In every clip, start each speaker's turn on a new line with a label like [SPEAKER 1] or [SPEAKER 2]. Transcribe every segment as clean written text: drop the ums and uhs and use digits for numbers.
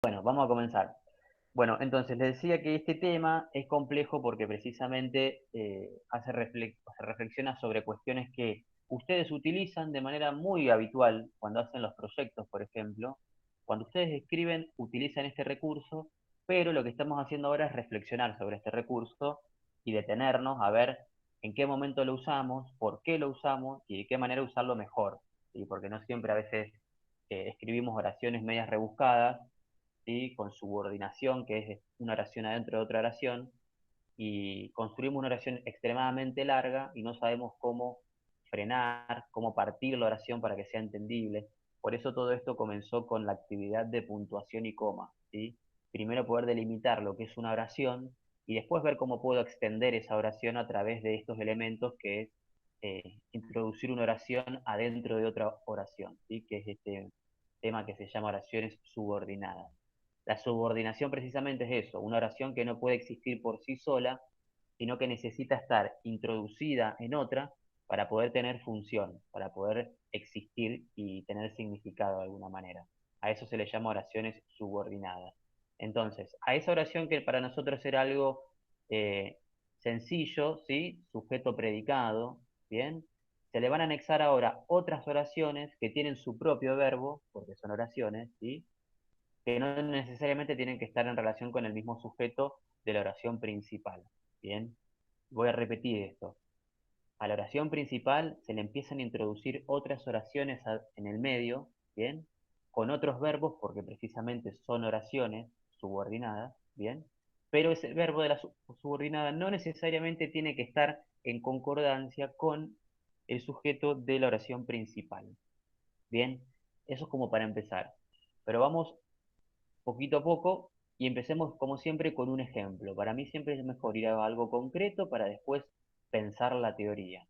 [SPEAKER 1] Bueno, vamos a comenzar. Bueno, entonces les decía que este tema es complejo porque precisamente se reflexiona sobre cuestiones que ustedes utilizan de manera muy habitual cuando hacen los proyectos, por ejemplo. Cuando ustedes escriben, utilizan este recurso, pero lo que estamos haciendo ahora es reflexionar sobre este recurso y detenernos a ver en qué momento lo usamos, por qué lo usamos y de qué manera usarlo mejor. ¿Sí? Porque no siempre a veces escribimos oraciones medias rebuscadas, ¿sí? Con subordinación, que es una oración adentro de otra oración, y construimos una oración extremadamente larga y no sabemos cómo frenar, cómo partir la oración para que sea entendible. Por eso todo esto comenzó con la actividad de puntuación y coma, ¿sí? Primero poder delimitar lo que es una oración y después ver cómo puedo extender esa oración a través de estos elementos que es introducir una oración adentro de otra oración, ¿sí? Que es este tema que se llama oraciones subordinadas. La subordinación precisamente es eso, una oración que no puede existir por sí sola, sino que necesita estar introducida en otra para poder tener función, para poder existir y tener significado de alguna manera. A eso se le llama oraciones subordinadas. Entonces, a esa oración que para nosotros era algo eh, sencillo, ¿sí? Sujeto predicado, ¿bien? Se le van a anexar ahora otras oraciones que tienen su propio verbo, porque son oraciones, ¿sí? Que no necesariamente tienen que estar en relación con el mismo sujeto de la oración principal. Bien, voy a repetir esto. A la oración principal se le empiezan a introducir otras oraciones en el medio, bien, con otros verbos porque precisamente son oraciones subordinadas, bien, pero ese verbo de la subordinada no necesariamente tiene que estar en concordancia con el sujeto de la oración principal. Bien, eso es como para empezar. Pero vamos poquito a poco y empecemos como siempre con un ejemplo. Para mí siempre es mejor ir a algo concreto para después pensar la teoría.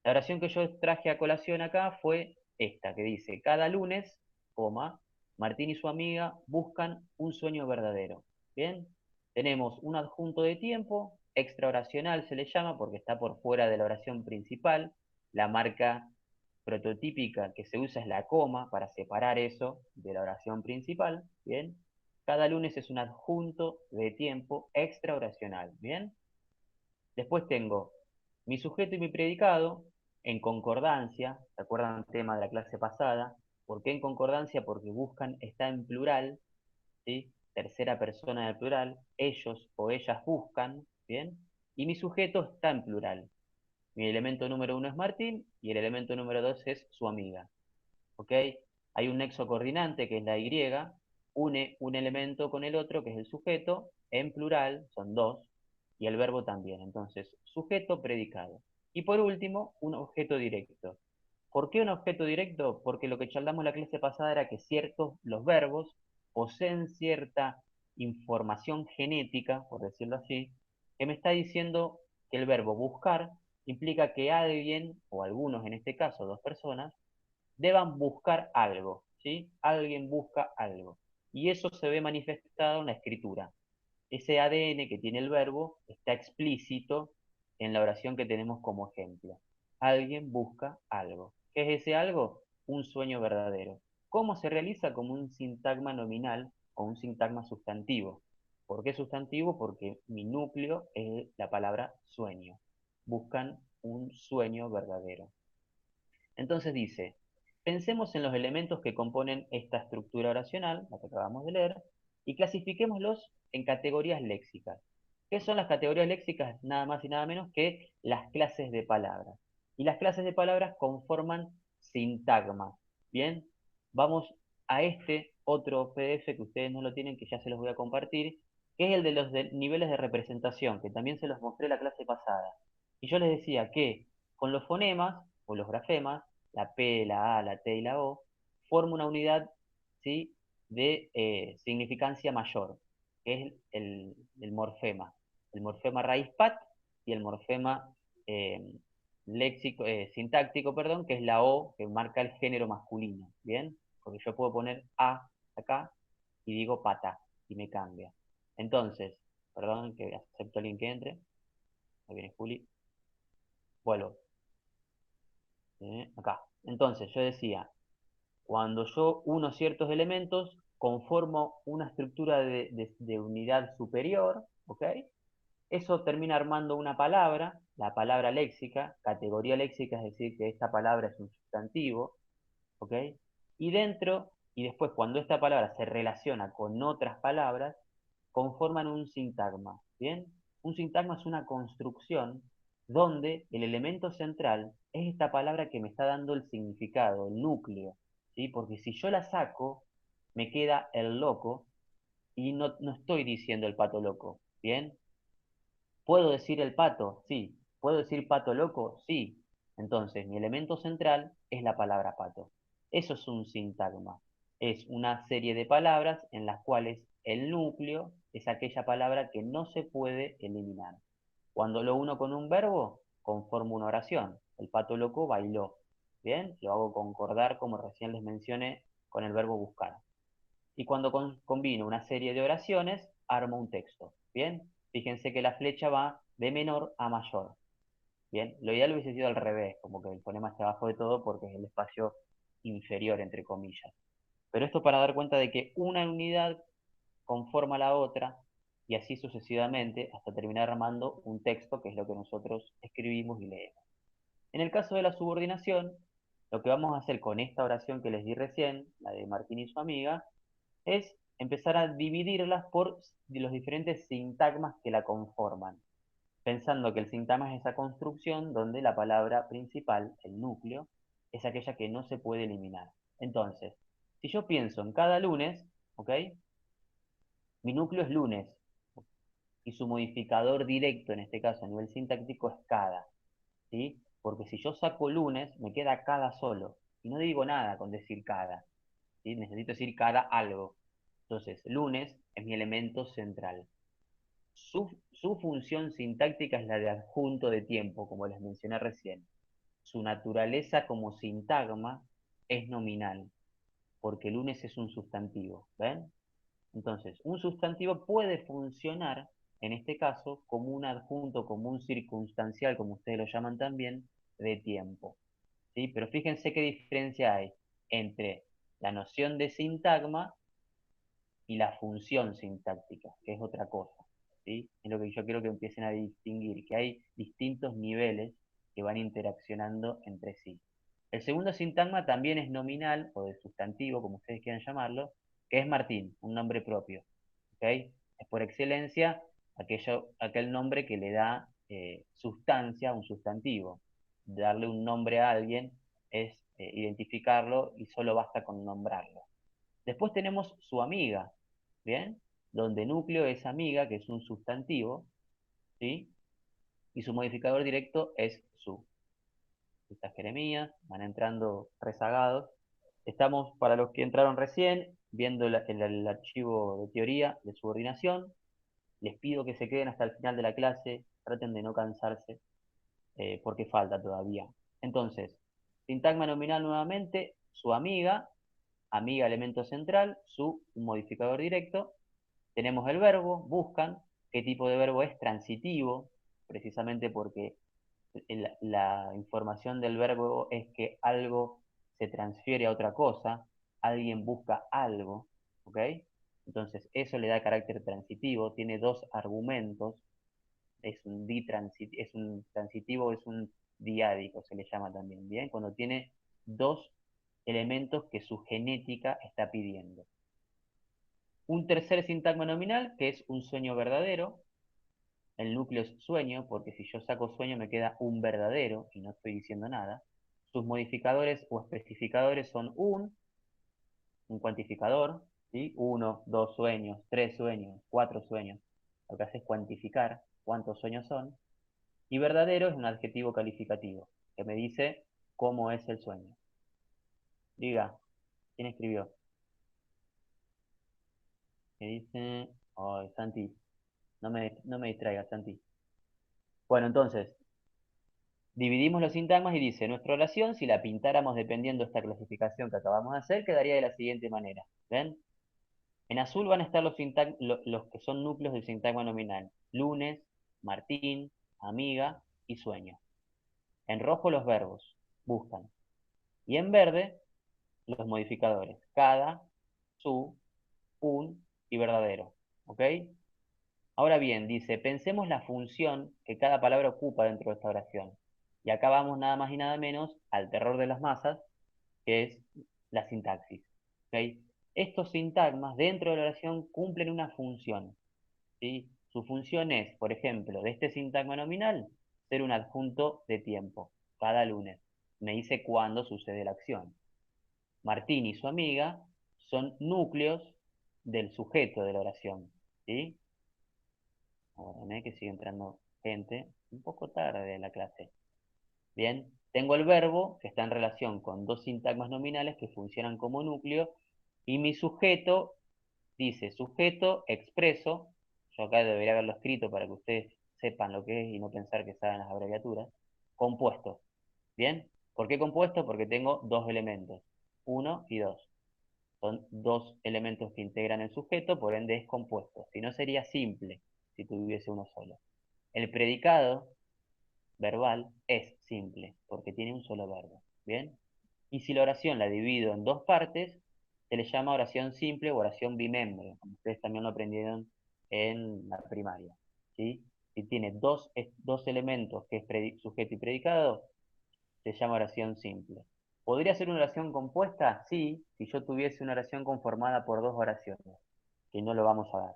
[SPEAKER 1] La oración que yo traje a colación acá fue esta, que dice, cada lunes, coma, Martín y su amiga buscan un sueño verdadero. Bien, tenemos un adjunto de tiempo, extraoracional se le llama porque está por fuera de la oración principal, la marca prototípica que se usa es la coma para separar eso de la oración principal, ¿bien? Cada lunes es un adjunto de tiempo extraoracional, ¿bien? Después tengo mi sujeto y mi predicado en concordancia, ¿se acuerdan el tema de la clase pasada? ¿Por qué en concordancia? Porque buscan está en plural, ¿sí? Tercera persona del plural, ellos o ellas buscan, ¿bien? Y mi sujeto está en plural. Mi elemento número uno es Martín y el elemento número dos es su amiga. ¿Ok? Hay un nexo coordinante que es la Y, une un elemento con el otro que es el sujeto, en plural, son dos, y el verbo también. Entonces, sujeto, predicado. Y por último, un objeto directo. ¿Por qué un objeto directo? Porque lo que charlamos la clase pasada era que ciertos, los verbos, poseen cierta información genética, por decirlo así, que me está diciendo que el verbo buscar implica que alguien, o algunos en este caso, dos personas, deban buscar algo, ¿sí? Alguien busca algo. Y eso se ve manifestado en la escritura. Ese ADN que tiene el verbo está explícito en la oración que tenemos como ejemplo. Alguien busca algo. ¿Qué es ese algo? Un sueño verdadero. ¿Cómo se realiza? Como un sintagma nominal o un sintagma sustantivo. ¿Por qué sustantivo? Porque mi núcleo es la palabra sueño. Buscan un sueño verdadero. Entonces dice, pensemos en los elementos que componen esta estructura oracional, la que acabamos de leer, y clasifiquémoslos en categorías léxicas. ¿Qué son las categorías léxicas? Nada más y nada menos que las clases de palabras. Y las clases de palabras conforman sintagmas. Bien, vamos a este otro PDF que ustedes no lo tienen, que ya se los voy a compartir, que es el de los niveles de representación, que también se los mostré la clase pasada. Y yo les decía que con los fonemas o los grafemas, la P, la A, la T y la O, forma una unidad, ¿sí? De significancia mayor, que es el morfema. El morfema raíz pat y el morfema eh, sintáctico, perdón, que es la O, que marca el género masculino, ¿bien? Porque yo puedo poner A acá y digo pata y me cambia. Entonces, perdón que acepto a alguien que entre. Ahí viene Juli. Vuelvo. Acá. Entonces, yo decía, cuando yo uno ciertos elementos, conformo una estructura de unidad superior, ¿ok? Eso termina armando una palabra, la palabra léxica, categoría léxica, es decir, que esta palabra es un sustantivo, ¿ok? Y dentro, y después cuando esta palabra se relaciona con otras palabras, conforman un sintagma, ¿bien? Un sintagma es una construcción donde el elemento central es esta palabra que me está dando el significado, el núcleo, ¿sí? Porque si yo la saco, me queda el loco y no estoy diciendo el pato loco, ¿bien? ¿Puedo decir el pato? Sí. ¿Puedo decir pato loco? Sí. Entonces, mi elemento central es la palabra pato. Eso es un sintagma. Es una serie de palabras en las cuales el núcleo es aquella palabra que no se puede eliminar. Cuando lo uno con un verbo, conformo una oración. El pato loco bailó. Bien, lo hago concordar, como recién les mencioné, con el verbo buscar. Y cuando combino una serie de oraciones, armo un texto. Bien, fíjense que la flecha va de menor a mayor. Bien, lo ideal hubiese sido al revés, como que el fonema está abajo de todo porque es el espacio inferior, entre comillas. Pero esto para dar cuenta de que una unidad conforma la otra y así sucesivamente hasta terminar armando un texto que es lo que nosotros escribimos y leemos. En el caso de la subordinación, lo que vamos a hacer con esta oración que les di recién, la de Martín y su amiga, es empezar a dividirlas por los diferentes sintagmas que la conforman, pensando que el sintagma es esa construcción donde la palabra principal, el núcleo, es aquella que no se puede eliminar. Entonces, si yo pienso en cada lunes, ¿ok? Mi núcleo es lunes, y su modificador directo, en este caso a nivel sintáctico, es cada, ¿sí? Porque si yo saco lunes, me queda cada solo, y no digo nada con decir cada, ¿sí? Necesito decir cada algo. Entonces, lunes es mi elemento central. Su función sintáctica es la de adjunto de tiempo, como les mencioné recién. Su naturaleza como sintagma es nominal, porque lunes es un sustantivo, ¿ven? Entonces, un sustantivo puede funcionar, en este caso, como un adjunto, como un circunstancial, como ustedes lo llaman también, de tiempo, ¿sí? Pero fíjense qué diferencia hay entre la noción de sintagma y la función sintáctica, que es otra cosa, ¿sí? Es lo que yo quiero que empiecen a distinguir, que hay distintos niveles que van interaccionando entre sí. El segundo sintagma también es nominal o de sustantivo, como ustedes quieran llamarlo, que es Martín, un nombre propio, ¿ok? Es por excelencia aquel nombre que le da sustancia a un sustantivo. Darle un nombre a alguien es identificarlo y solo basta con nombrarlo. Después tenemos su amiga, ¿bien? Donde núcleo es amiga, que es un sustantivo, ¿sí? Y su modificador directo es su. Estas Jeremías, van entrando rezagados. Estamos, para los que entraron recién, viendo el archivo de teoría de subordinación. Les pido que se queden hasta el final de la clase, traten de no cansarse, porque falta todavía. Entonces, sintagma nominal nuevamente, su amiga, amiga elemento central, su modificador directo. Tenemos el verbo, buscan. ¿Qué tipo de verbo es? Transitivo, precisamente porque la información del verbo es que algo se transfiere a otra cosa, alguien busca algo, ¿ok? Entonces eso le da carácter transitivo, tiene dos argumentos, es un transitivo, es un diádico, se le llama también, ¿bien? Cuando tiene dos elementos que su genética está pidiendo. Un tercer sintagma nominal, que es un sueño verdadero. El núcleo es sueño, porque si yo saco sueño me queda un verdadero y no estoy diciendo nada. Sus modificadores o especificadores son un cuantificador, ¿sí? Uno, dos sueños, tres sueños, cuatro sueños. Lo que hace es cuantificar cuántos sueños son. Y verdadero es un adjetivo calificativo, que me dice cómo es el sueño. Diga, ¿quién escribió? Que dice, oh, Santi, no me distraigas, Santi. Bueno, entonces, dividimos los sintagmas y dice, nuestra oración, si la pintáramos dependiendo de esta clasificación que acabamos de hacer, quedaría de la siguiente manera. ¿Ven? En azul van a estar los que son núcleos del sintagma nominal. Lunes, Martín, amiga y sueño. En rojo los verbos, buscan. Y en verde los modificadores, cada, su un y verdadero. ¿Ok? Ahora bien, dice, pensemos la función que cada palabra ocupa dentro de esta oración. Y acá vamos nada más y nada menos al terror de las masas, que es la sintaxis. ¿Ok? Estos sintagmas dentro de la oración cumplen una función. ¿Sí? Su función es, por ejemplo, de este sintagma nominal, ser un adjunto de tiempo. Cada lunes me dice cuándo sucede la acción. Martín y su amiga son núcleos del sujeto de la oración. ¿Sí? Ahora, que sigue entrando gente un poco tarde en la clase. Bien, tengo el verbo que está en relación con dos sintagmas nominales que funcionan como núcleo y mi sujeto dice sujeto expreso. Yo acá debería haberlo escrito para que ustedes sepan lo que es y no pensar que saben las abreviaturas. Compuesto. Bien, ¿por qué compuesto? Porque tengo dos elementos, uno y dos. Son dos elementos que integran el sujeto, por ende es compuesto. Si no sería simple si tuviese uno solo. El predicado verbal es simple, porque tiene un solo verbo. ¿Bien? Y si la oración la divido en dos partes, se le llama oración simple o oración bimembre, como ustedes también lo aprendieron en la primaria. ¿Sí? Si tiene dos elementos, que es sujeto y predicado, se llama oración simple. ¿Podría ser una oración compuesta? Sí, si yo tuviese una oración conformada por dos oraciones, que no lo vamos a ver.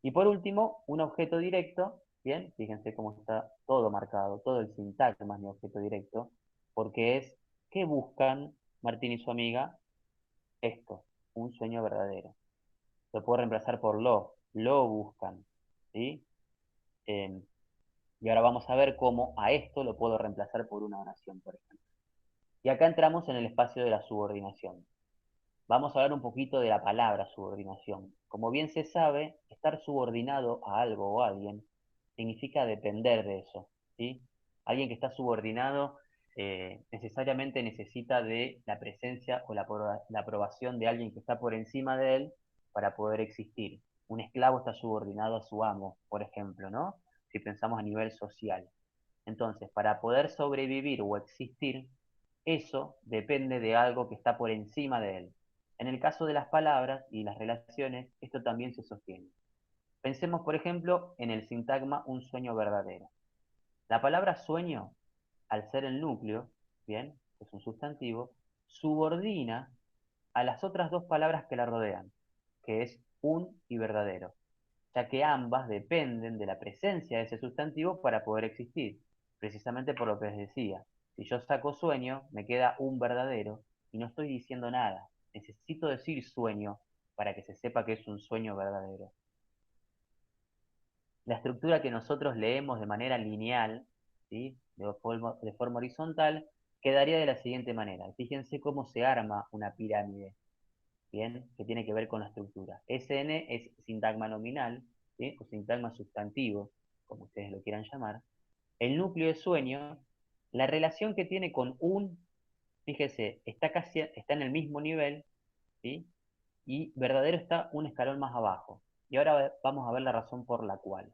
[SPEAKER 1] Y por último, un objeto directo, bien, fíjense cómo está todo marcado, todo el sintagma es mi objeto directo, porque es, ¿qué buscan Martín y su amiga? Esto, un sueño verdadero. Lo puedo reemplazar por lo buscan, ¿sí? Eh, y ahora vamos a ver cómo a esto lo puedo reemplazar por una oración, por ejemplo. Y acá entramos en el espacio de la subordinación. Vamos a hablar un poquito de la palabra subordinación. Como bien se sabe, estar subordinado a algo o a alguien significa depender de eso, ¿sí? Alguien que está subordinado necesariamente necesita de la presencia o la aprobación de alguien que está por encima de él para poder existir. Un esclavo está subordinado a su amo, por ejemplo, ¿no? Si pensamos a nivel social. Entonces, para poder sobrevivir o existir, eso depende de algo que está por encima de él. En el caso de las palabras y las relaciones, esto también se sostiene. Pensemos, por ejemplo, en el sintagma un sueño verdadero. La palabra sueño, al ser el núcleo, bien, es un sustantivo, subordina a las otras dos palabras que la rodean, que es un y verdadero, ya que ambas dependen de la presencia de ese sustantivo para poder existir, precisamente por lo que les decía. Si yo saco sueño, me queda un verdadero y no estoy diciendo nada. Necesito decir sueño para que se sepa que es un sueño verdadero. La estructura que nosotros leemos de manera lineal, ¿sí? De forma horizontal, quedaría de la siguiente manera. Fíjense cómo se arma una pirámide, ¿bien? Que tiene que ver con la estructura. SN es sintagma nominal, ¿sí? O sintagma sustantivo, como ustedes lo quieran llamar. El núcleo de sueño, la relación que tiene con un, fíjese, está en el mismo nivel, ¿sí? Y verdadero está un escalón más abajo. Y ahora vamos a ver la razón por la cual.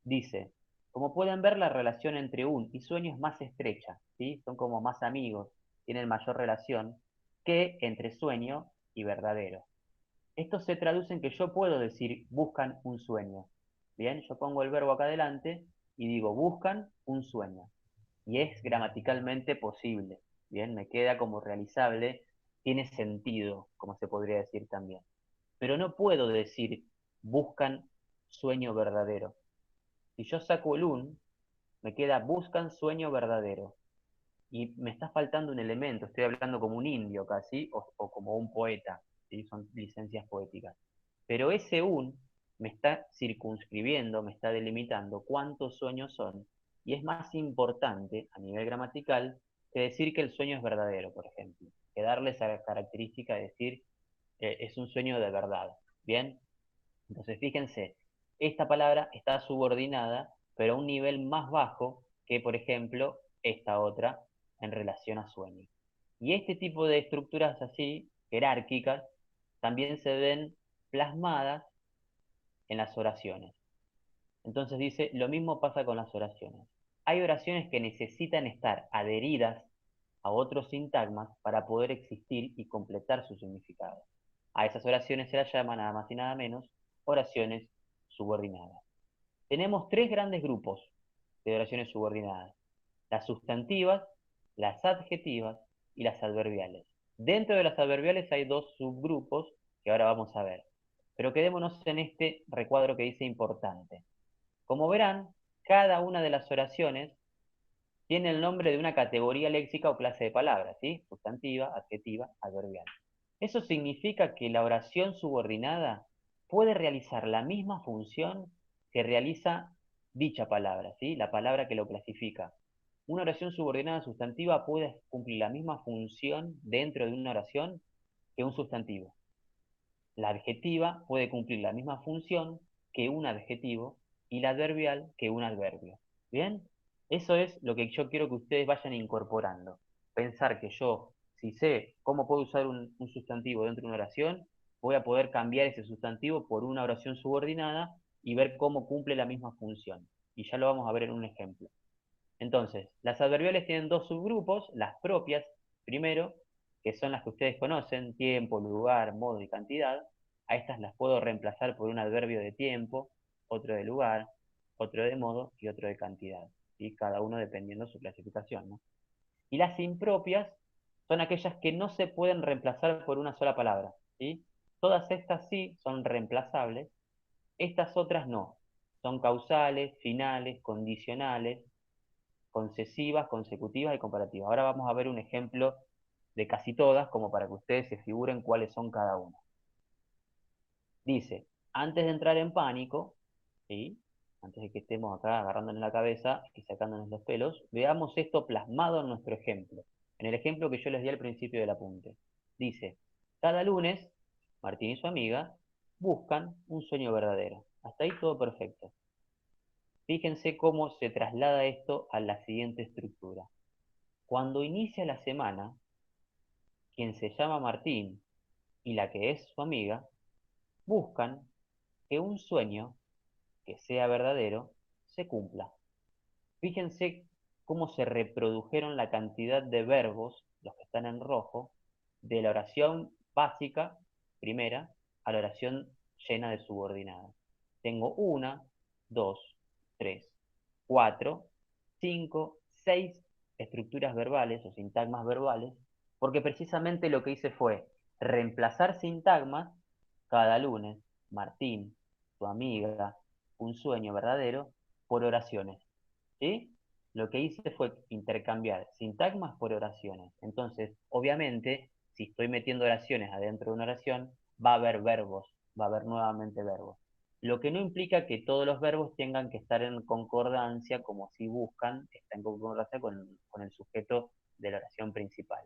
[SPEAKER 1] Dice, como pueden ver, la relación entre un y sueño es más estrecha, ¿sí? Son como más amigos, tienen mayor relación que entre sueño y verdadero. Esto se traduce en que yo puedo decir buscan un sueño. Bien, yo pongo el verbo acá adelante y digo buscan un sueño. Y es gramaticalmente posible. Bien, me queda como realizable, tiene sentido, como se podría decir también. Pero no puedo decir buscan sueño verdadero. Si yo saco el un, me queda buscan sueño verdadero. Y me está faltando un elemento, estoy hablando como un indio casi, o como un poeta, ¿sí? Son licencias poéticas. Pero ese un me está circunscribiendo, me está delimitando cuántos sueños son, y es más importante a nivel gramatical que decir que el sueño es verdadero, por ejemplo, que darle esa característica de decir es un sueño de verdad. Bien, entonces fíjense, esta palabra está subordinada, pero a un nivel más bajo que, por ejemplo, esta otra en relación a sueño. Y este tipo de estructuras así, jerárquicas, también se ven plasmadas en las oraciones. Entonces dice, lo mismo pasa con las oraciones. Hay oraciones que necesitan estar adheridas a otros sintagmas para poder existir y completar su significado. A esas oraciones se las llama nada más y nada menos oraciones subordinadas. Tenemos tres grandes grupos de oraciones subordinadas: las sustantivas, las adjetivas y las adverbiales. Dentro de las adverbiales hay dos subgrupos que ahora vamos a ver, pero quedémonos en este recuadro que dice importante. Como verán, cada una de las oraciones tiene el nombre de una categoría léxica o clase de palabras, ¿sí? Sustantiva, adjetiva, adverbial. Eso significa que la oración subordinada puede realizar la misma función que realiza dicha palabra, ¿sí? La palabra que lo clasifica. Una oración subordinada sustantiva puede cumplir la misma función dentro de una oración que un sustantivo. La adjetiva puede cumplir la misma función que un adjetivo y la adverbial que un adverbio. ¿Bien? Eso es lo que yo quiero que ustedes vayan incorporando. Pensar que yo, si sé cómo puedo usar un sustantivo dentro de una oración, voy a poder cambiar ese sustantivo por una oración subordinada y ver cómo cumple la misma función. Y ya lo vamos a ver en un ejemplo. Entonces, las adverbiales tienen dos subgrupos: las propias, primero, que son las que ustedes conocen: tiempo, lugar, modo y cantidad. A estas las puedo reemplazar por un adverbio de tiempo, otro de lugar, otro de modo y otro de cantidad, ¿sí? Cada uno dependiendo de su clasificación, ¿no? Y las impropias son aquellas que no se pueden reemplazar por una sola palabra, ¿sí? Todas estas sí son reemplazables, estas otras no. Son causales, finales, condicionales, concesivas, consecutivas y comparativas. Ahora vamos a ver un ejemplo de casi todas, como para que ustedes se figuren cuáles son cada una. Dice: antes de entrar en pánico, ¿sí? Antes de que estemos acá agarrándonos la cabeza y sacándonos los pelos, veamos esto plasmado en nuestro ejemplo. En el ejemplo que yo les di al principio del apunte. Dice: cada lunes, Martín y su amiga buscan un sueño verdadero. Hasta ahí todo perfecto. Fíjense cómo se traslada esto a la siguiente estructura. Cuando inicia la semana, quien se llama Martín y la que es su amiga buscan que un sueño que sea verdadero se cumpla. Fíjense cómo se reprodujeron la cantidad de verbos, los que están en rojo, de la oración básica, primera, a la oración llena de subordinadas. Tengo una, dos, tres, cuatro, cinco, seis estructuras verbales o sintagmas verbales, porque precisamente lo que hice fue reemplazar sintagmas: cada lunes, Martín, tu amiga, un sueño verdadero, por oraciones. ¿Sí? Lo que hice fue intercambiar sintagmas por oraciones. Entonces, obviamente, si estoy metiendo oraciones adentro de una oración, va a haber verbos, va a haber nuevamente verbos. Lo que no implica que todos los verbos tengan que estar en concordancia, como si buscan, está en concordancia con el sujeto de la oración principal.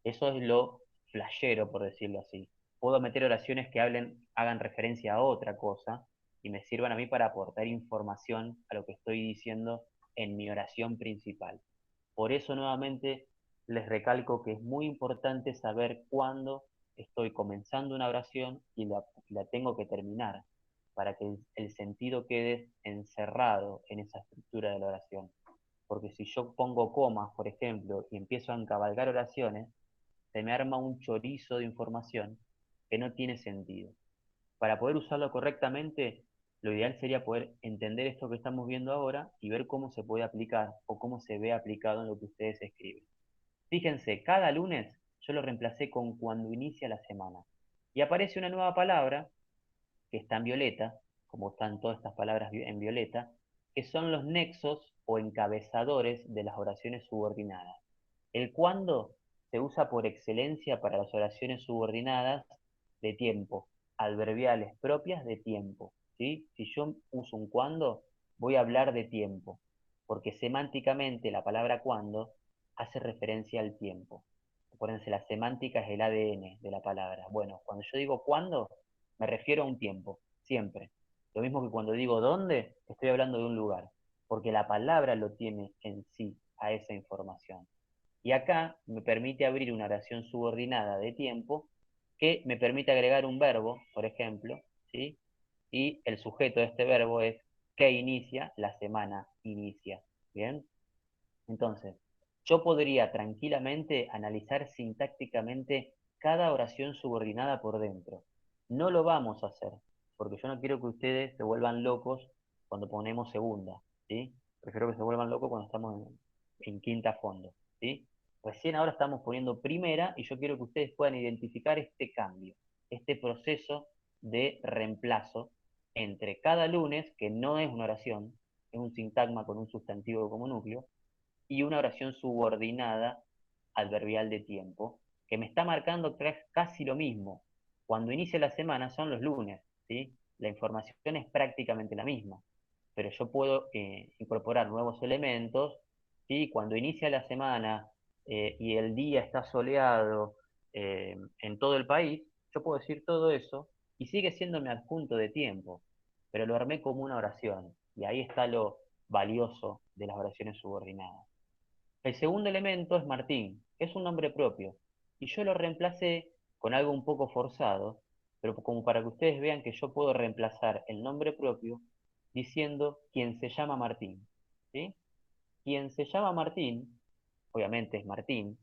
[SPEAKER 1] Eso es lo flashero, por decirlo así. Puedo meter oraciones que hagan referencia a otra cosa y me sirvan a mí para aportar información a lo que estoy diciendo en mi oración principal. Por eso nuevamente les recalco que es muy importante saber cuándo estoy comenzando una oración y la tengo que terminar, para que el sentido quede encerrado en esa estructura de la oración. Porque si yo pongo comas, por ejemplo, y empiezo a encabalgar oraciones, se me arma un chorizo de información que no tiene sentido. Para poder usarlo correctamente, lo ideal sería poder entender esto que estamos viendo ahora y ver cómo se puede aplicar o cómo se ve aplicado en lo que ustedes escriben. Fíjense, cada lunes yo lo reemplacé con cuando inicia la semana. Y aparece una nueva palabra que está en violeta, como están todas estas palabras en violeta, que son los nexos o encabezadores de las oraciones subordinadas. El cuándo se usa por excelencia para las oraciones subordinadas de tiempo, adverbiales propias de tiempo, ¿sí? Si yo uso un cuándo, voy a hablar de tiempo, porque semánticamente la palabra cuándo hace referencia al tiempo. Acuérdense, la semántica es el ADN de la palabra. Bueno, cuando yo digo cuándo, me refiero a un tiempo, siempre. Lo mismo que cuando digo dónde, estoy hablando de un lugar, porque la palabra lo tiene en sí a esa información. Y acá me permite abrir una oración subordinada de tiempo que me permite agregar un verbo, por ejemplo, ¿sí? Y el sujeto de este verbo es que inicia, la semana inicia. ¿Bien? Entonces, yo podría tranquilamente analizar sintácticamente cada oración subordinada por dentro. No lo vamos a hacer, porque yo no quiero que ustedes se vuelvan locos cuando ponemos segunda, ¿sí? Prefiero que se vuelvan locos cuando estamos en quinta fondo, ¿sí? Recién ahora estamos poniendo primera y yo quiero que ustedes puedan identificar este cambio, este proceso de reemplazo entre cada lunes, que no es una oración, es un sintagma con un sustantivo como núcleo, y una oración subordinada adverbial de tiempo, que me está marcando casi lo mismo. Cuando inicia la semana son los lunes, ¿sí? La información es prácticamente la misma, pero yo puedo incorporar nuevos elementos, ¿sí? Cuando inicia la semana y el día está soleado en todo el país, yo puedo decir todo eso y sigue siendo mi adjunto de tiempo, pero lo armé como una oración, y ahí está lo valioso de las oraciones subordinadas. El segundo elemento es Martín, que es un nombre propio, y yo lo reemplacé con algo un poco forzado, pero como para que ustedes vean que yo puedo reemplazar el nombre propio diciendo quien se llama Martín, ¿sí? Quien se llama Martín, obviamente es Martín,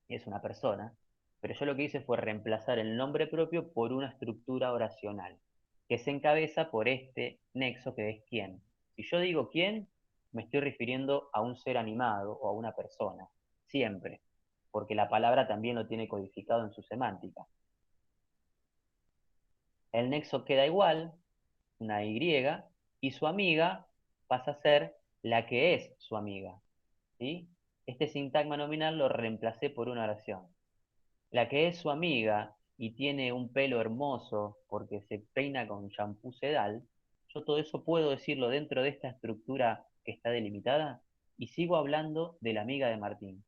[SPEAKER 1] es una persona, pero yo lo que hice fue reemplazar el nombre propio por una estructura oracional, que se encabeza por este nexo que es quién. Si yo digo quién, me estoy refiriendo a un ser animado o a una persona, siempre, porque la palabra también lo tiene codificado en su semántica. El nexo queda igual, una Y, y su amiga pasa a ser la que es su amiga, ¿sí? Este sintagma nominal lo reemplacé por una oración. La que es su amiga y tiene un pelo hermoso porque se peina con champú sedal, yo todo eso puedo decirlo dentro de esta estructura que está delimitada y sigo hablando de la amiga de Martín,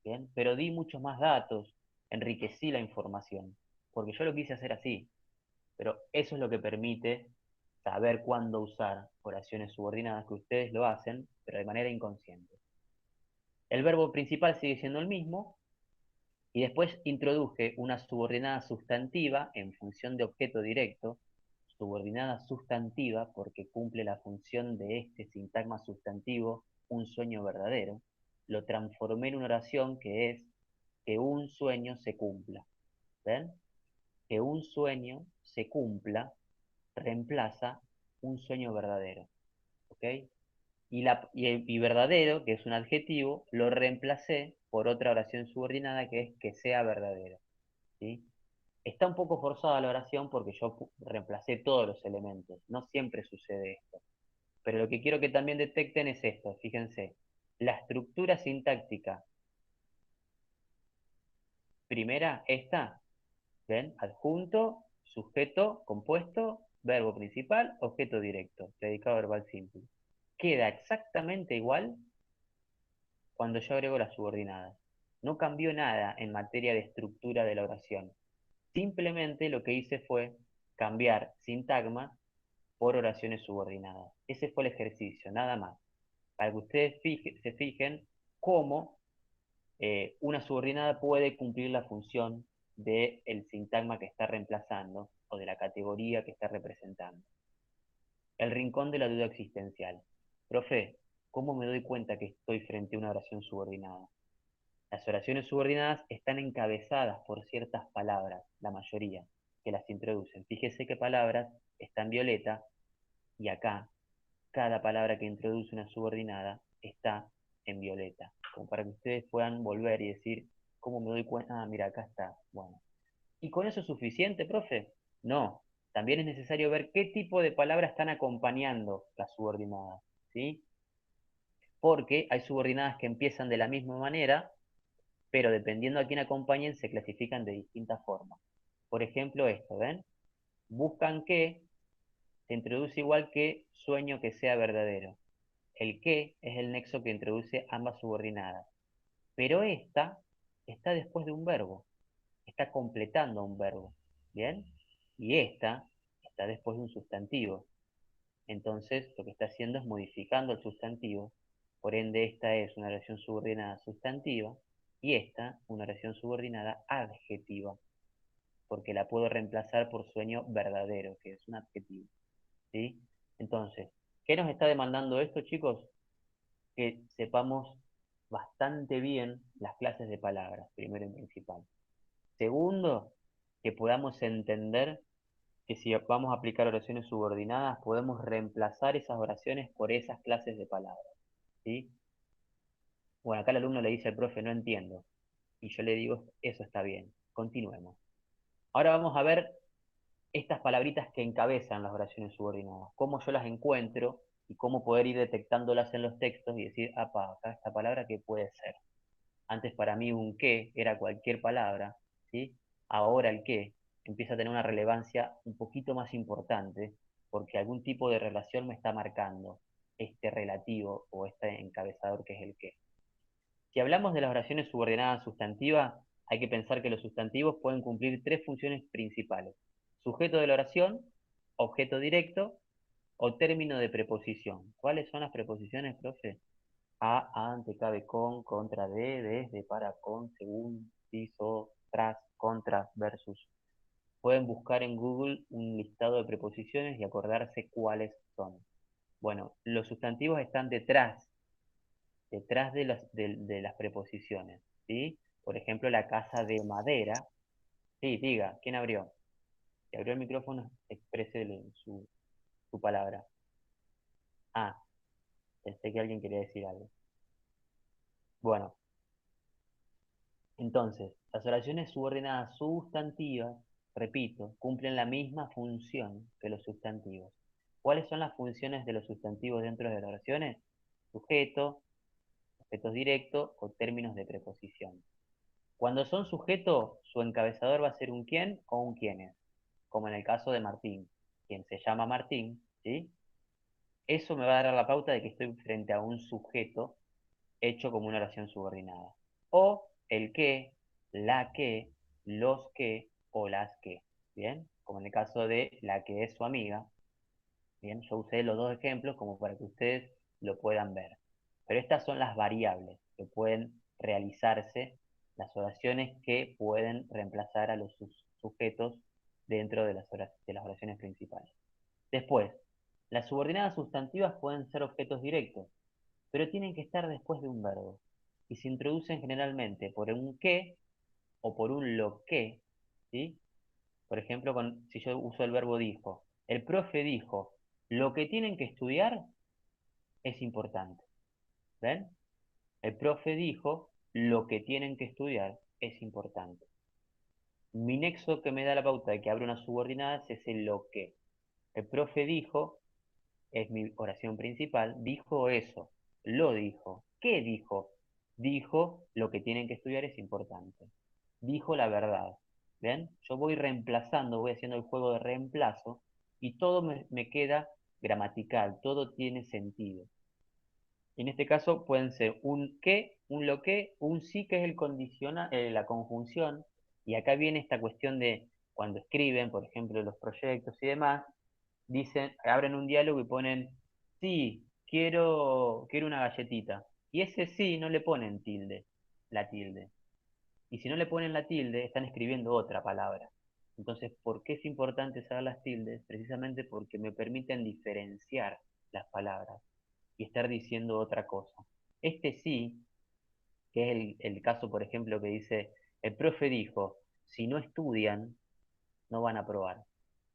[SPEAKER 1] ¿bien? Pero di muchos más datos, enriquecí la información, porque yo lo quise hacer así, pero eso es lo que permite saber cuándo usar oraciones subordinadas, que ustedes lo hacen, pero de manera inconsciente. El verbo principal sigue siendo el mismo, y después introduje una subordinada sustantiva en función de objeto directo, subordinada sustantiva porque cumple la función de este sintagma sustantivo, un sueño verdadero. Lo transformé en una oración que es que un sueño se cumpla. ¿Ven? Que un sueño se cumpla reemplaza un sueño verdadero. ¿Ok? Y verdadero, que es un adjetivo, lo reemplacé por otra oración subordinada que es que sea verdadero. ¿Sí? Está un poco forzada la oración porque yo reemplacé todos los elementos. No siempre sucede esto. Pero lo que quiero que también detecten es esto. Fíjense, la estructura sintáctica primera, esta, ¿ven? Adjunto, sujeto, compuesto, verbo principal, objeto directo, predicado verbal simple. Queda exactamente igual cuando yo agrego las subordinadas. No cambió nada en materia de estructura de la oración. Simplemente lo que hice fue cambiar sintagma por oraciones subordinadas. Ese fue el ejercicio, nada más. Para que ustedes se fijen cómo una subordinada puede cumplir la función del sintagma que está reemplazando o de la categoría que está representando. El rincón de la duda existencial. Profe, ¿cómo me doy cuenta que estoy frente a una oración subordinada? Las oraciones subordinadas están encabezadas por ciertas palabras, la mayoría, que las introducen. Fíjese qué palabras están en violeta y acá cada palabra que introduce una subordinada está en violeta, como para que ustedes puedan volver y decir, ¿cómo me doy cuenta? Ah, mira, acá está. Bueno. ¿Y con eso es suficiente, profe? No. También es necesario ver qué tipo de palabras están acompañando las subordinadas, ¿sí? Porque hay subordinadas que empiezan de la misma manera, pero dependiendo a quién acompañen, se clasifican de distintas formas. Por ejemplo, esto, ¿ven? Buscan que se introduce igual que sueño que sea verdadero. El que es el nexo que introduce ambas subordinadas. Pero esta está después de un verbo, está completando un verbo. ¿Bien? Y esta está después de un sustantivo. Entonces, lo que está haciendo es modificando el sustantivo. Por ende, esta es una oración subordinada sustantiva y esta una oración subordinada adjetiva, porque la puedo reemplazar por sueño verdadero, que es un adjetivo. ¿Sí? Entonces, ¿qué nos está demandando esto, chicos? Que sepamos bastante bien las clases de palabras, primero y principal. Segundo, que podamos entender que si vamos a aplicar oraciones subordinadas, podemos reemplazar esas oraciones por esas clases de palabras, ¿sí? Bueno, acá el alumno le dice al profe, no entiendo. Y yo le digo, eso está bien, continuemos. Ahora vamos a ver estas palabritas que encabezan las oraciones subordinadas, cómo yo las encuentro y cómo poder ir detectándolas en los textos y decir, apa, acá esta palabra, ¿qué puede ser? Antes para mí un qué era cualquier palabra, ¿sí? Ahora el qué empieza a tener una relevancia un poquito más importante porque algún tipo de relación me está marcando este relativo o este encabezador que es el qué. Si hablamos de las oraciones subordinadas sustantivas, hay que pensar que los sustantivos pueden cumplir tres funciones principales: sujeto de la oración, objeto directo o término de preposición. ¿Cuáles son las preposiciones, profe? A, ante, cabe, con, contra, de, desde, para, con, según, si, so, tras, contra, versus. Pueden buscar en Google un listado de preposiciones y acordarse cuáles son. Bueno, los sustantivos están detrás de las preposiciones, ¿sí? Por ejemplo, la casa de madera. Sí, diga, ¿quién abrió? Si abrió el micrófono, exprese su palabra. Ah, pensé que alguien quería decir algo. Bueno, entonces, las oraciones subordinadas sustantivas, repito, cumplen la misma función que los sustantivos. ¿Cuáles son las funciones de los sustantivos dentro de las oraciones? Sujeto, objetos directos o términos de preposición. Cuando son sujetos, su encabezador va a ser un quién o un quiénes, como en el caso de Martín, quien se llama Martín, ¿sí? Eso me va a dar la pauta de que estoy frente a un sujeto hecho como una oración subordinada. O el que, la que, los que o las que. ¿Bien? Como en el caso de la que es su amiga. Bien, yo usé los dos ejemplos como para que ustedes lo puedan ver. Pero estas son las variables que pueden realizarse, las oraciones que pueden reemplazar a los sujetos dentro de las oraciones principales. Después, las subordinadas sustantivas pueden ser objetos directos, pero tienen que estar después de un verbo y se introducen generalmente por un qué o por un lo que, ¿sí? Por ejemplo, si yo uso el verbo dijo, el profe dijo, lo que tienen que estudiar es importante. ¿Ven? El profe dijo, lo que tienen que estudiar es importante. Mi nexo que me da la pauta de que abre una subordinada es ese lo que. El profe dijo, es mi oración principal, dijo eso, lo dijo. ¿Qué dijo? Dijo, lo que tienen que estudiar es importante. Dijo la verdad. ¿Ven? Yo voy reemplazando, voy haciendo el juego de reemplazo y todo me queda gramatical, todo tiene sentido. En este caso pueden ser un qué, un lo que, un sí que es el la conjunción, y acá viene esta cuestión de cuando escriben, por ejemplo, los proyectos y demás, dicen, abren un diálogo y ponen, sí, quiero una galletita. Y ese sí no le ponen tilde, la tilde. Y si no le ponen la tilde, están escribiendo otra palabra. Entonces, ¿por qué es importante saber las tildes? Precisamente porque me permiten diferenciar las palabras y estar diciendo otra cosa. Este sí, que es el caso, por ejemplo, que dice, el profe dijo, si no estudian, no van a aprobar.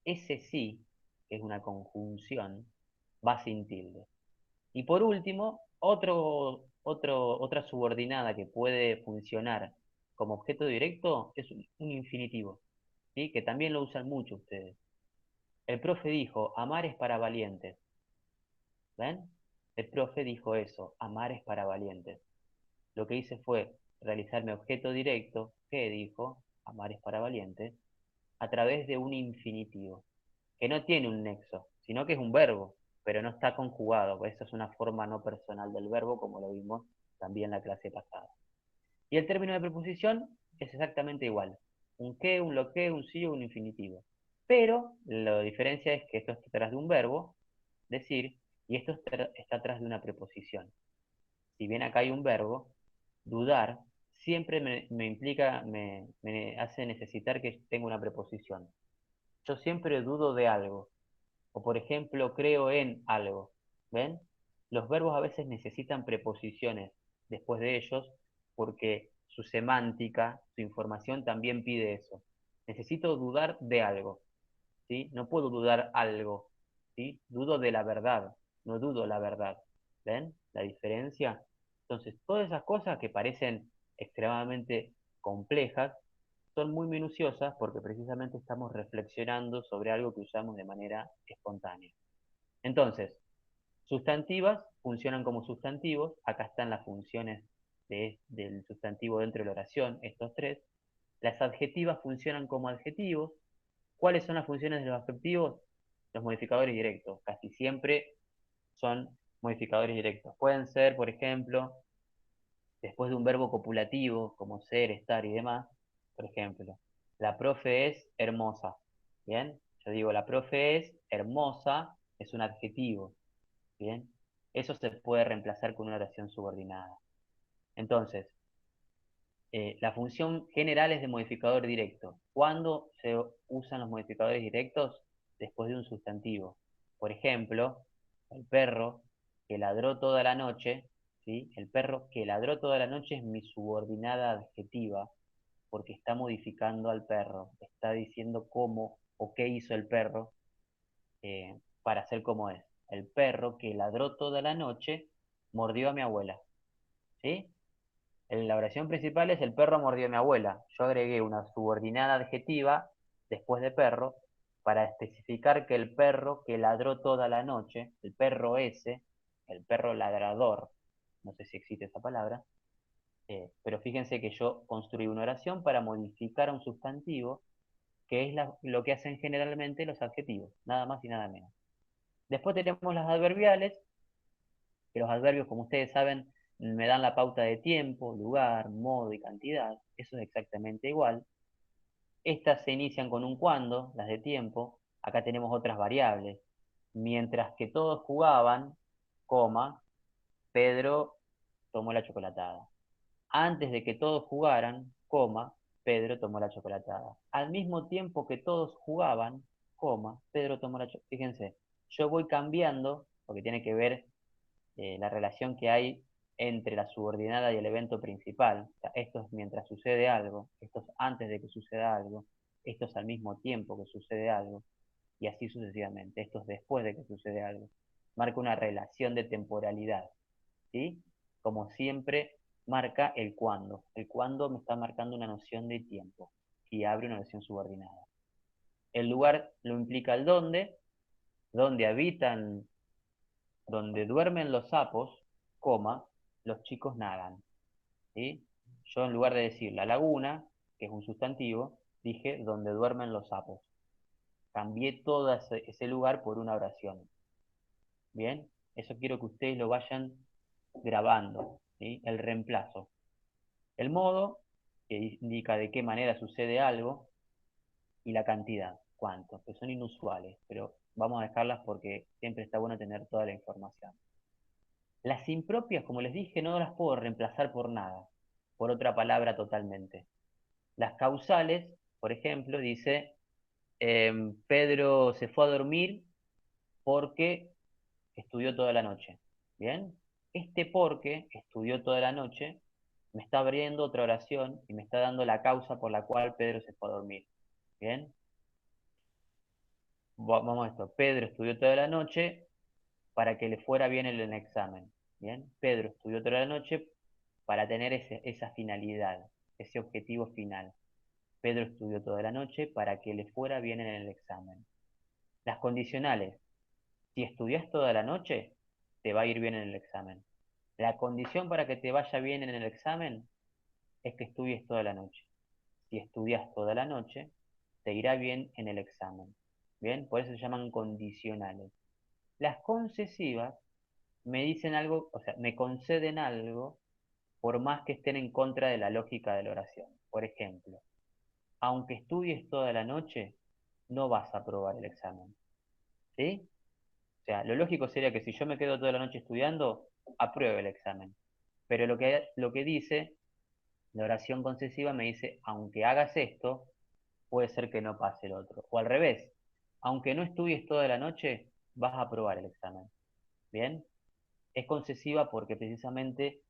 [SPEAKER 1] Ese sí, que es una conjunción, va sin tilde. Y por último, otra subordinada que puede funcionar como objeto directo es un infinitivo, ¿sí? Que también lo usan mucho ustedes. El profe dijo, amar es para valientes. ¿Ven? El profe dijo eso, amar es para valientes. Lo que hice fue realizar mi objeto directo, que dijo, amar es para valientes, a través de un infinitivo, que no tiene un nexo, sino que es un verbo, pero no está conjugado, pues eso es una forma no personal del verbo, como lo vimos también en la clase pasada. Y el término de preposición es exactamente igual, un qué, un lo que, un sí o un infinitivo. Pero la diferencia es que esto está atrás de un verbo, decir, y esto está atrás de una preposición. Si bien acá hay un verbo, dudar siempre me implica, me hace necesitar que tenga una preposición. Yo siempre dudo de algo. O por ejemplo, creo en algo. ¿Ven? Los verbos a veces necesitan preposiciones después de ellos porque su semántica, su información también pide eso. Necesito dudar de algo. ¿sí? No puedo dudar algo, ¿sí? Dudo de la verdad, no dudo la verdad. ¿Ven la diferencia? Entonces, todas esas cosas que parecen extremadamente complejas son muy minuciosas porque precisamente estamos reflexionando sobre algo que usamos de manera espontánea. Entonces, sustantivas funcionan como sustantivos, acá están las funciones del sustantivo dentro de la oración, estos tres. Las adjetivas funcionan como adjetivos. ¿Cuáles son las funciones de los adjetivos? Los modificadores directos, casi siempre son modificadores directos. Pueden ser, por ejemplo, después de un verbo copulativo, como ser, estar y demás, por ejemplo, la profe es hermosa. ¿Bien? Yo digo, la profe es hermosa, es un adjetivo. ¿Bien? Eso se puede reemplazar con una oración subordinada. Entonces, la función general es de modificador directo. ¿Cuándo se usan los modificadores directos? Después de un sustantivo. Por ejemplo, el perro que ladró toda la noche, ¿sí? El perro que ladró toda la noche es mi subordinada adjetiva porque está modificando al perro, está diciendo cómo o qué hizo el perro para ser como es. El perro que ladró toda la noche mordió a mi abuela, ¿sí? La oración principal es el perro mordió a mi abuela. Yo agregué una subordinada adjetiva después de perro para especificar que el perro que ladró toda la noche, el perro ese, el perro ladrador, no sé si existe esa palabra, pero fíjense que yo construí una oración para modificar un sustantivo, que es lo que hacen generalmente los adjetivos, nada más y nada menos. Después tenemos las adverbiales, que los adverbios, como ustedes saben, me dan la pauta de tiempo, lugar, modo y cantidad. Eso es exactamente igual. Estas se inician con un cuando, las de tiempo. Acá tenemos otras variables. Mientras que todos jugaban, coma, Pedro tomó la chocolatada. Antes de que todos jugaran, coma, Pedro tomó la chocolatada. Al mismo tiempo que todos jugaban, coma, Pedro tomó la chocolatada. Fíjense, yo voy cambiando, porque tiene que ver la relación que hay entre la subordinada y el evento principal. O sea, esto es mientras sucede algo, esto es antes de que suceda algo, esto es al mismo tiempo que sucede algo, y así sucesivamente. Esto es después de que sucede algo. Marca una relación de temporalidad, ¿sí? Como siempre, marca el cuándo. El cuándo me está marcando una noción de tiempo y abre una noción subordinada. El lugar lo implica el dónde, donde habitan, donde duermen los sapos, coma, los chicos nadan, ¿sí? Yo en lugar de decir la laguna, que es un sustantivo, dije donde duermen los sapos. Cambié todo ese lugar por una oración. Bien, eso quiero que ustedes lo vayan grabando, ¿sí? El reemplazo. El modo, que indica de qué manera sucede algo, y la cantidad, cuánto, que son inusuales, pero vamos a dejarlas porque siempre está bueno tener toda la información. Las impropias, como les dije, no las puedo reemplazar por nada, por otra palabra totalmente. Las causales, por ejemplo, dice, Pedro se fue a dormir porque estudió toda la noche. ¿Bien? Este porque estudió toda la noche me está abriendo otra oración y me está dando la causa por la cual Pedro se fue a dormir. ¿Bien? Vamos a esto. Pedro estudió toda la noche para que le fuera bien en el examen. ¿Bien? Pedro estudió toda la noche para tener esa finalidad, ese objetivo final. Pedro estudió toda la noche para que le fuera bien en el examen. Las condicionales. Si estudias toda la noche, te va a ir bien en el examen. La condición para que te vaya bien en el examen es que estudies toda la noche. Si estudias toda la noche, te irá bien en el examen. ¿Bien? Por eso se llaman condicionales. Las concesivas me dicen algo, o sea, me conceden algo por más que estén en contra de la lógica de la oración. Por ejemplo, aunque estudies toda la noche, no vas a aprobar el examen. ¿Sí? O sea, lo lógico sería que si yo me quedo toda la noche estudiando, apruebe el examen. Pero lo que dice, la oración concesiva me dice, aunque hagas esto, puede ser que no pase el otro. O al revés, aunque no estudies toda la noche, vas a aprobar el examen. ¿Bien? Es concesiva porque precisamente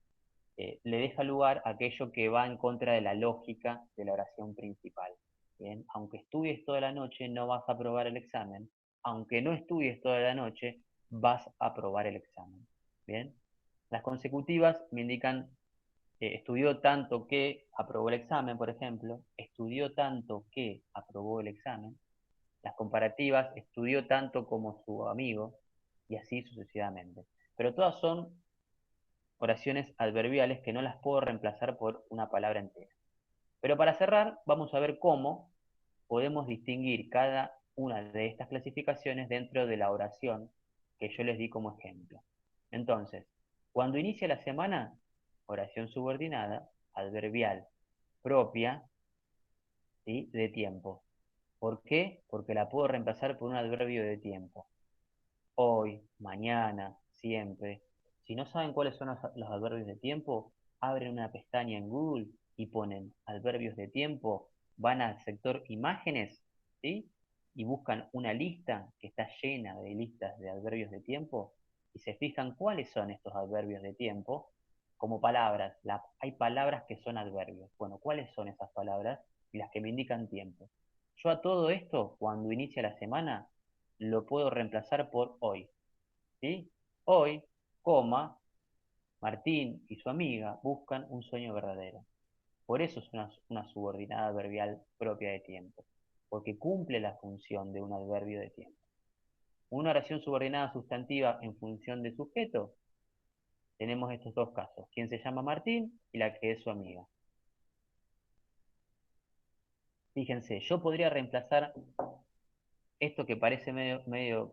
[SPEAKER 1] le deja lugar a aquello que va en contra de la lógica de la oración principal. Bien, aunque estudies toda la noche, no vas a aprobar el examen. Aunque no estudies toda la noche, vas a aprobar el examen. Bien, las consecutivas me indican estudió tanto que aprobó el examen, por ejemplo, estudió tanto que aprobó el examen. Las comparativas, estudió tanto como su amigo, y así sucesivamente. Pero todas son oraciones adverbiales que no las puedo reemplazar por una palabra entera. Pero para cerrar, vamos a ver cómo podemos distinguir cada una de estas clasificaciones dentro de la oración que yo les di como ejemplo. Entonces, cuando inicia la semana, oración subordinada, adverbial, propia, ¿sí?, de tiempo. ¿Por qué? Porque la puedo reemplazar por un adverbio de tiempo. Hoy, mañana, siempre. Si no saben cuáles son los adverbios de tiempo, abren una pestaña en Google y ponen adverbios de tiempo, van al sector imágenes, ¿sí? Y buscan una lista que está llena de listas de adverbios de tiempo y se fijan cuáles son estos adverbios de tiempo como palabras. Hay palabras que son adverbios. Bueno, ¿cuáles son esas palabras? Y las que me indican tiempo. Yo a todo esto, cuando inicia la semana, lo puedo reemplazar por hoy, ¿sí? Hoy, coma, Martín y su amiga buscan un sueño verdadero. Por eso es una subordinada adverbial propia de tiempo, porque cumple la función de un adverbio de tiempo. Una oración subordinada sustantiva en función de sujeto, tenemos estos dos casos, quien se llama Martín y la que es su amiga. Fíjense, yo podría reemplazar esto que parece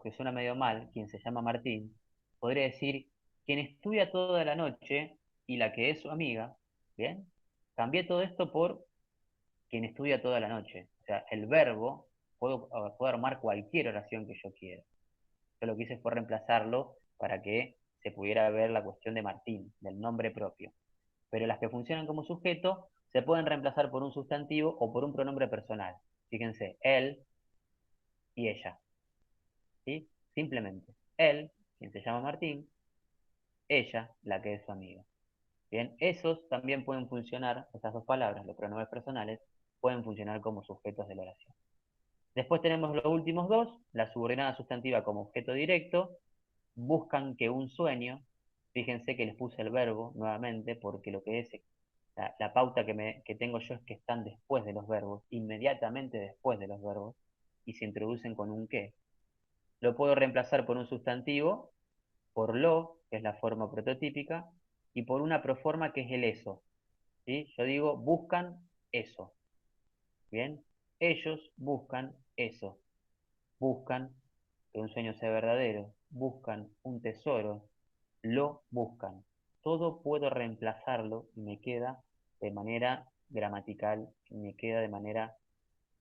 [SPEAKER 1] que suena medio mal, quien se llama Martín, podría decir quien estudia toda la noche y la que es su amiga, ¿bien? Cambié todo esto por quien estudia toda la noche. O sea, el verbo, puedo armar cualquier oración que yo quiera. Yo lo que hice fue reemplazarlo para que se pudiera ver la cuestión de Martín, del nombre propio. Pero las que funcionan como sujeto se pueden reemplazar por un sustantivo o por un pronombre personal. Fíjense, él y ella. ¿Sí? Simplemente. Él, quien se llama Martín, ella, la que es su amiga. Bien, esos también pueden funcionar, esas dos palabras, los pronombres personales, pueden funcionar como sujetos de la oración. Después tenemos los últimos dos, la subordinada sustantiva como objeto directo, buscan que un sueño, fíjense que les puse el verbo nuevamente, porque lo que es la pauta que tengo yo es que están después de los verbos, inmediatamente después de los verbos, y se introducen con un qué. Lo puedo reemplazar por un sustantivo, por lo, que es la forma prototípica, y por una proforma que es el eso. ¿Sí? Yo digo, buscan eso. ¿Bien? Ellos buscan eso. Buscan que un sueño sea verdadero. Buscan un tesoro. Lo buscan. Todo puedo reemplazarlo y me queda de manera gramatical, me queda de manera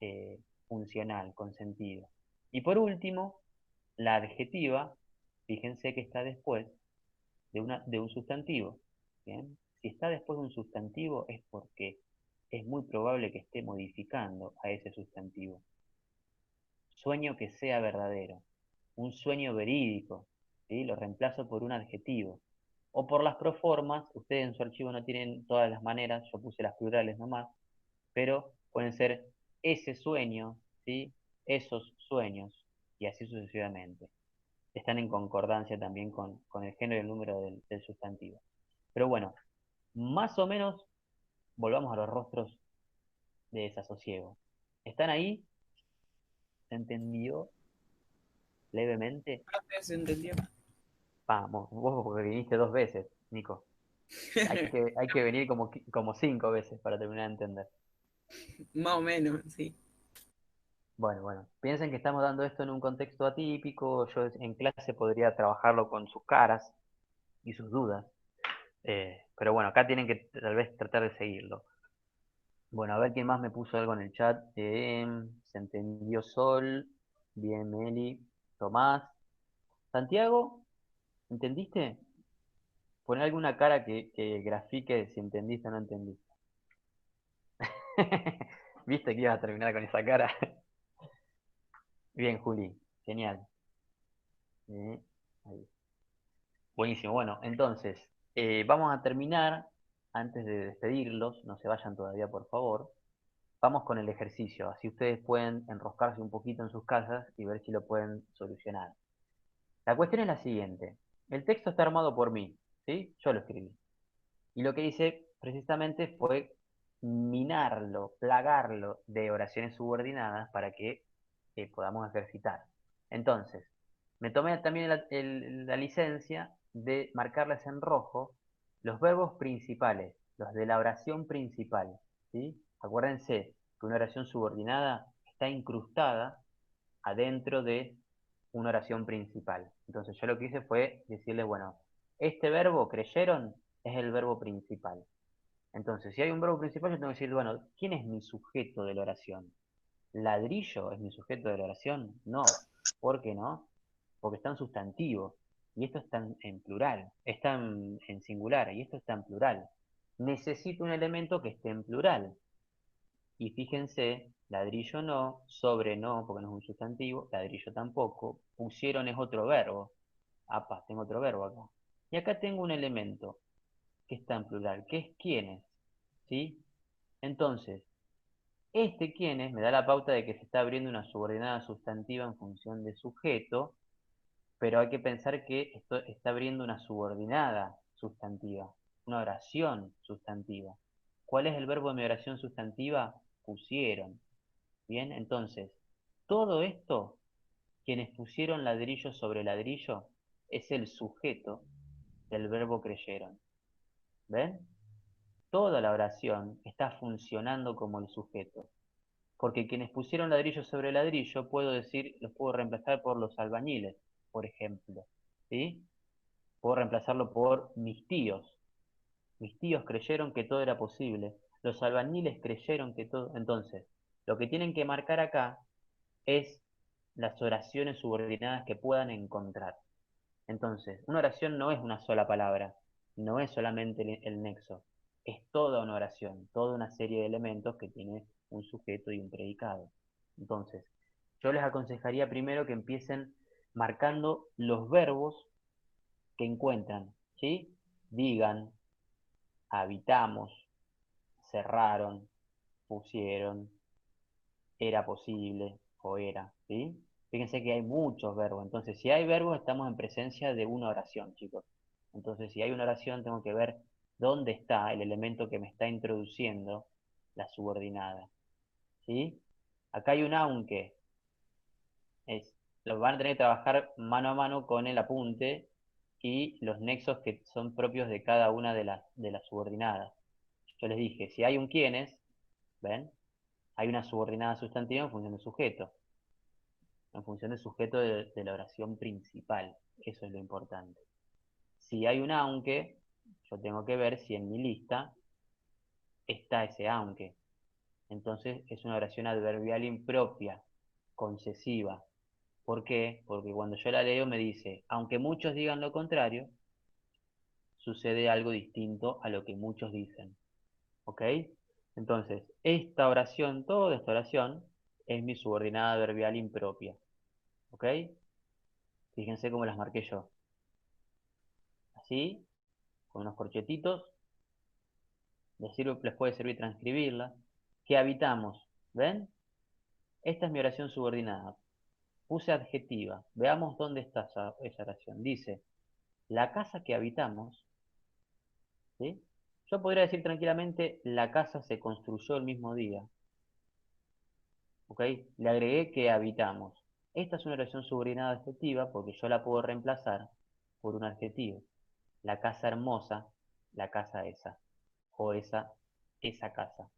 [SPEAKER 1] eh, funcional, con sentido. Y por último, la adjetiva, fíjense que está después de un sustantivo. ¿Bien? Si está después de un sustantivo es porque es muy probable que esté modificando a ese sustantivo. Sueño que sea verdadero, un sueño verídico, ¿sí? Lo reemplazo por un adjetivo. O por las proformas, ustedes en su archivo no tienen todas las maneras, yo puse las plurales nomás, pero pueden ser ese sueño, ¿sí? Esos sueños, y así sucesivamente. Están en concordancia también con el género y el número del sustantivo. Pero bueno, más o menos volvamos a los rostros de desasosiego. ¿Están ahí? ¿Se entendió levemente?
[SPEAKER 2] Se entendió.
[SPEAKER 1] Vamos, vos porque viniste dos veces, Nico. Hay que venir como cinco veces para terminar de entender.
[SPEAKER 2] Más o menos, sí.
[SPEAKER 1] Bueno, piensen que estamos dando esto en un contexto atípico, yo en clase podría trabajarlo con sus caras y sus dudas, pero bueno, acá tienen que tal vez tratar de seguirlo. Bueno, a ver quién más me puso algo en el chat. Se entendió Sol, bien Meli, Tomás. Santiago, ¿entendiste? Poné alguna cara que grafique si entendiste o no entendiste. ¿Viste que ibas a terminar con esa cara? Bien, Juli, genial. Ahí. Buenísimo, bueno, entonces, vamos a terminar, antes de despedirlos, no se vayan todavía, por favor. vamos con el ejercicio, así ustedes pueden enroscarse un poquito en sus casas y ver si lo pueden solucionar. La cuestión es la siguiente. El texto está armado por mí, ¿sí? Yo lo escribí. Y lo que hice precisamente fue minarlo, plagarlo de oraciones subordinadas para que podamos ejercitar. Entonces, me tomé también la licencia de marcarles en rojo los verbos principales, los de la oración principal, ¿sí? Acuérdense que una oración subordinada está incrustada adentro de una oración principal. Entonces yo lo que hice fue decirle, bueno, este verbo, creyeron, es el verbo principal. Entonces, si hay un verbo principal, yo tengo que decir, bueno, ¿quién es mi sujeto de la oración? ¿Ladrillo es mi sujeto de la oración? No. ¿Por qué no? Porque está en sustantivo. Y esto está en plural. Está en singular. Y esto está en plural. Necesito un elemento que esté en plural. Y fíjense, ladrillo no, sobre no, porque no es un sustantivo, ladrillo tampoco, pusieron es otro verbo. Apa, tengo otro verbo acá. Y acá tengo un elemento que está en plural, que es quiénes, ¿sí? Entonces, este quiénes me da la pauta de que se está abriendo una subordinada sustantiva en función de sujeto, pero hay que pensar que esto está abriendo una subordinada sustantiva, una oración sustantiva. ¿Cuál es el verbo de mi oración sustantiva? Pusieron. Bien, entonces, todo esto, quienes pusieron ladrillo sobre ladrillo, es el sujeto del verbo creyeron. ¿Ven? Toda la oración está funcionando como el sujeto. Porque quienes pusieron ladrillo sobre ladrillo, puedo decir, los puedo reemplazar por los albañiles, por ejemplo. ¿Sí? Puedo reemplazarlo por mis tíos. Mis tíos creyeron que todo era posible. Los albañiles creyeron que todo. Entonces, lo que tienen que marcar acá es las oraciones subordinadas que puedan encontrar. Entonces, una oración no es una sola palabra, no es solamente el nexo, es toda una oración, toda una serie de elementos que tiene un sujeto y un predicado. Entonces, yo les aconsejaría primero que empiecen marcando los verbos que encuentran, ¿sí? Digan, habitamos, cerraron, pusieron, era posible o era, ¿sí? Fíjense que hay muchos verbos, entonces si hay verbos estamos en presencia de una oración, chicos. Entonces si hay una oración tengo que ver dónde está el elemento que me está introduciendo la subordinada, ¿sí? Acá hay un aunque, lo van a tener que trabajar mano a mano con el apunte y los nexos que son propios de cada una de las subordinadas. Yo les dije, si hay un quiénes, ¿ven? Hay una subordinada sustantiva en función del sujeto, en función del sujeto de la oración principal. Eso es lo importante. Si hay un aunque, yo tengo que ver si en mi lista está ese aunque. Entonces es una oración adverbial impropia, concesiva. ¿Por qué? Porque cuando yo la leo me dice, aunque muchos digan lo contrario, sucede algo distinto a lo que muchos dicen. ¿Ok? Entonces, esta oración, toda esta oración, es mi subordinada adverbial impropia. ¿Ok? Fíjense cómo las marqué yo. Así, con unos corchetitos, les puede servir transcribirla. Que habitamos, ¿ven? Esta es mi oración subordinada. Puse adjetiva. Veamos dónde está esa oración. Dice, la casa que habitamos, ¿sí? Yo podría decir tranquilamente, la casa se construyó el mismo día. ¿Ok? Le agregué que habitamos. Esta es una oración subordinada adjetiva porque yo la puedo reemplazar por un adjetivo. La casa hermosa, la casa esa. O esa casa.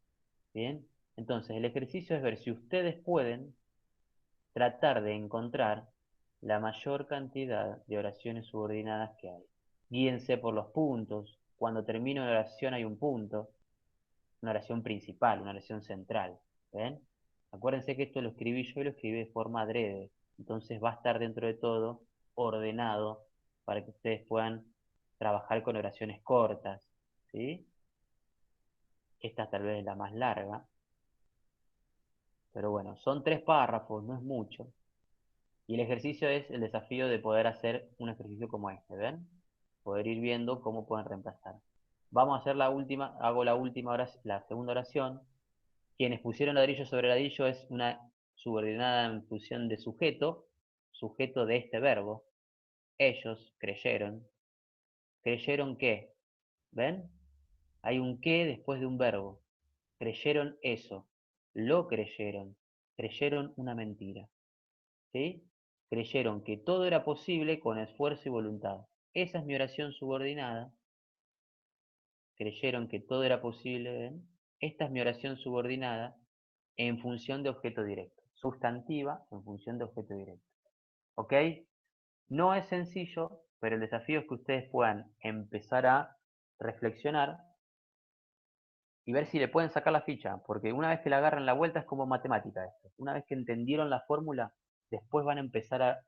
[SPEAKER 1] ¿Bien? Entonces, el ejercicio es ver si ustedes pueden tratar de encontrar la mayor cantidad de oraciones subordinadas que hay. Guíense por los puntos. Cuando termino una oración hay un punto, una oración principal, una oración central. ¿Ven? Acuérdense que esto lo escribí yo y lo escribí de forma adrede. Entonces va a estar dentro de todo ordenado para que ustedes puedan trabajar con oraciones cortas. ¿Sí? Esta tal vez es la más larga. Pero bueno, son 3 párrafos, no es mucho. Y el ejercicio es el desafío de poder hacer un ejercicio como este, ¿ven? Poder ir viendo cómo pueden reemplazar. Vamos a hacer la última, hago la última oración, la segunda oración, Quienes pusieron ladrillo sobre ladrillo es una subordinada en función de sujeto, sujeto de este verbo. Ellos creyeron. ¿Creyeron qué? ¿Ven? Hay un qué después de un verbo. Creyeron eso. Lo creyeron. Creyeron una mentira. ¿Sí? Creyeron que todo era posible con esfuerzo y voluntad. Esa es mi oración subordinada. Creyeron que todo era posible. ¿Ven? Esta es mi oración subordinada en función de objeto directo. Sustantiva en función de objeto directo. ¿Ok? No es sencillo, pero el desafío es que ustedes puedan empezar a reflexionar y ver si le pueden sacar la ficha, porque una vez que le agarran la vuelta es como matemática esto. Una vez que entendieron la fórmula, después van a empezar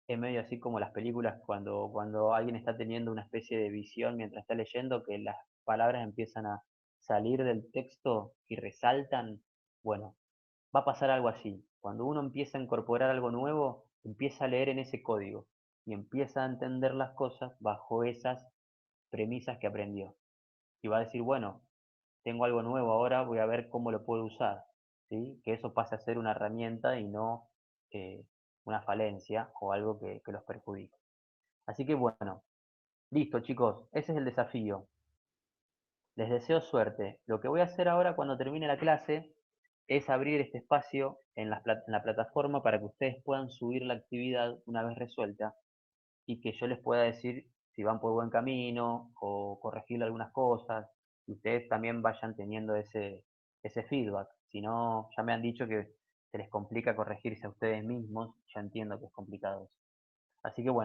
[SPEAKER 1] en medio así como las películas, cuando alguien está teniendo una especie de visión mientras está leyendo, que las palabras empiezan a salir del texto y resaltan. Bueno, va a pasar algo así. Cuando uno empieza a incorporar algo nuevo, empieza a leer en ese código y empieza a entender las cosas bajo esas premisas que aprendió. Y va a decir, bueno, tengo algo nuevo ahora, voy a ver cómo lo puedo usar. ¿Sí? Que eso pase a ser una herramienta y no eh, una falencia o algo que los perjudique. Así que bueno, listo chicos, ese es el desafío. Les deseo suerte. Lo que voy a hacer ahora cuando termine la clase es abrir este espacio en la plataforma para que ustedes puedan subir la actividad una vez resuelta y que yo les pueda decir si van por buen camino o corregir algunas cosas y ustedes también vayan teniendo ese feedback. Si no, ya me han dicho que se les complica corregirse a ustedes mismos, ya entiendo que es complicado eso. Así que bueno.